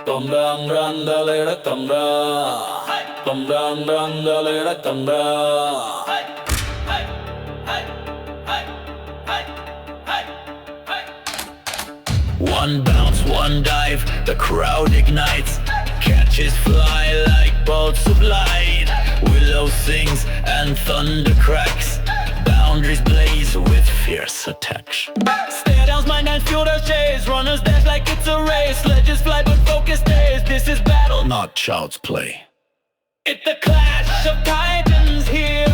Tom dang dang da le da tom da. Tom dang dang da le da tom da. One bounce, one dive, the crowd ignites. Catches fly like bolts of light. Willow sings and thunder cracks. Boundaries blaze with fierce attacks. Stare down's mind and fuel their chase. Runners dash like it's a race. Ledges fly but focus stays. This is battle, not child's play. It's the clash of titans here.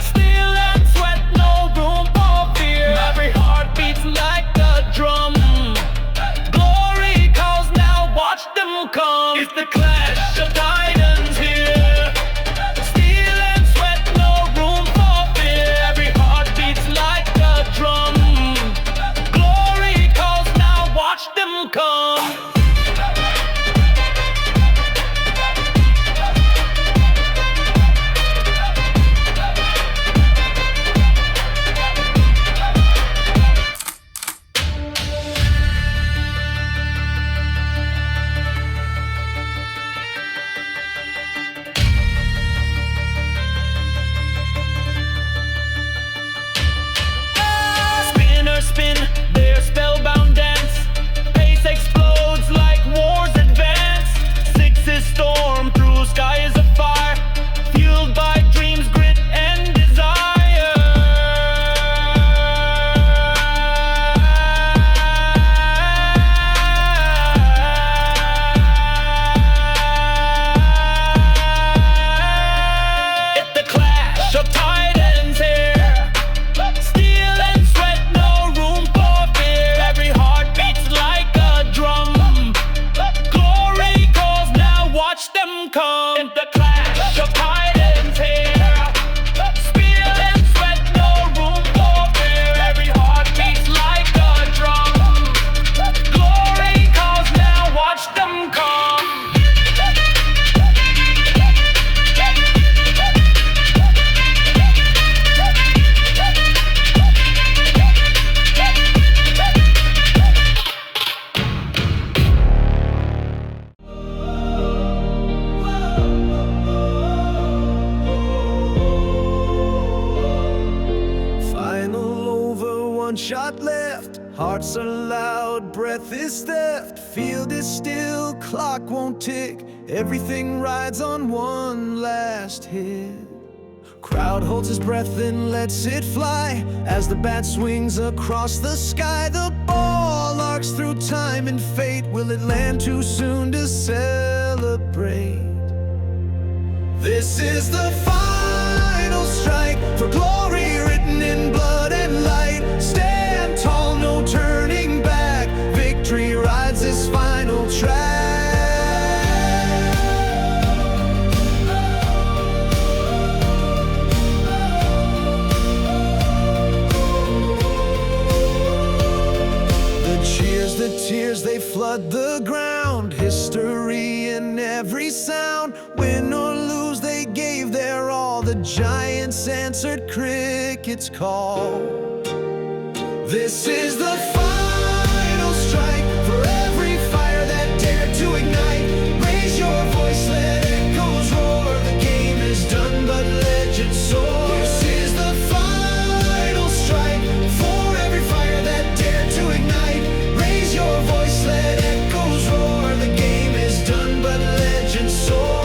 Steel and sweat, no room for fear. Every heart beats like a drum. Glory calls, now watch them come. It's the clash of titans here. Steel and sweat, no room for fear. Every heart beats like a drum. Glory calls, now watch them come. Spin their spellbound dance. Pace explodes like wars advance. Sixes storm through skies of fire, fueled by dreams, grit, and desire. It's the clash of titans here. Steel and sweat, no room for fear. Every heart beats like a drum. Glory calls, now watch them come. In the clash of titans here. Steel and sweat, no room for fear. Every heart beats like a drum. Glory calls, now watch them come. Final over, one shot left. Hearts are loud, breath is theft. Field is still, clock won't tick. Everything rides on one last hit. Crowd holds his breath and lets it fly. As the bat swings across the sky, the ball arcs through time and fate. Will it land too soon to celebrate? This is the final strike for glory written in blood and light. Stand tall, no turning back. Victory rides this final track. The cheers, the tears, they flood the ground. History in every sound. Win or lose, they gave their all. The giants answered cricket's call. This is the final strike for every fire that dared to ignite. Raise your voice, let echoes roar. The game is done, but legends soar. This is the final strike for every fire that dared to ignite. Raise your voice, let echoes roar. The game is done, but legends soar.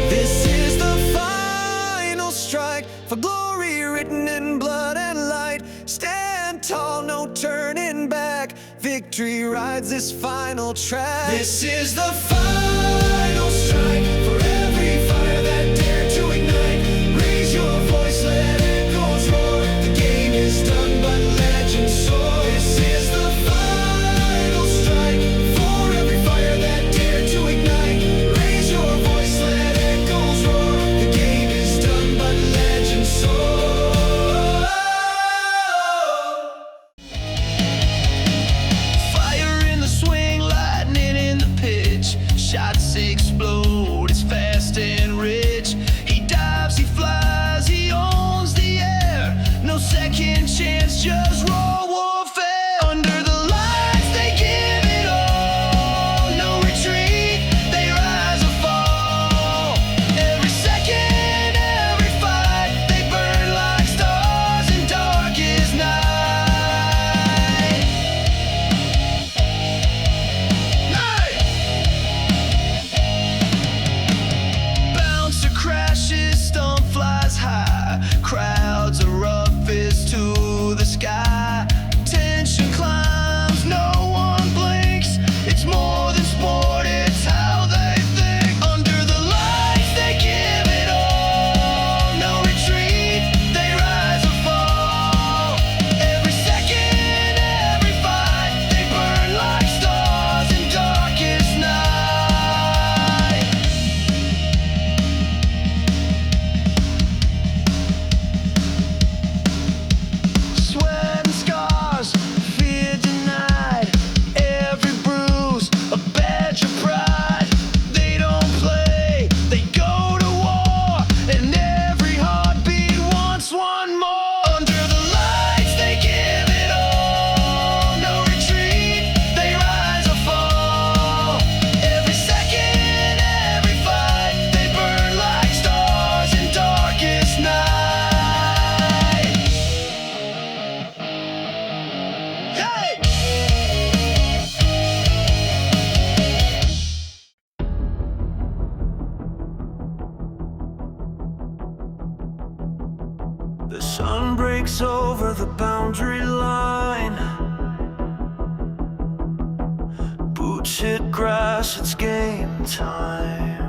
This is the final strike for glory written in blood and light. Stand tall, no turning back. Victory rides this final track. This is the final strike for every fire that dared to ignite. Raise your voice, let echoes roar. The game is done, but legends soar. This is the final strike for every fire that dared to ignite. Raise your voice, let echoes roar. The game is done, but legends soar. fingers to the sky. Tension climbs, no one blinks. It's more than sport, it's how they think. Under the lights, they give it all. No retreat, they rise or fall. Every second, every fight, they burn like stars in darkest night. Sweat and scars, fear denied. Every bruise, a badge of pride. They don't play, they go to war. And every heartbeat wants one more. Under the lights, they give it all. No retreat, they rise or fall. Every second, every fight, they burn like stars in darkest night. Hey! The sun breaks over the boundary line. Boots hit grass, it's game time.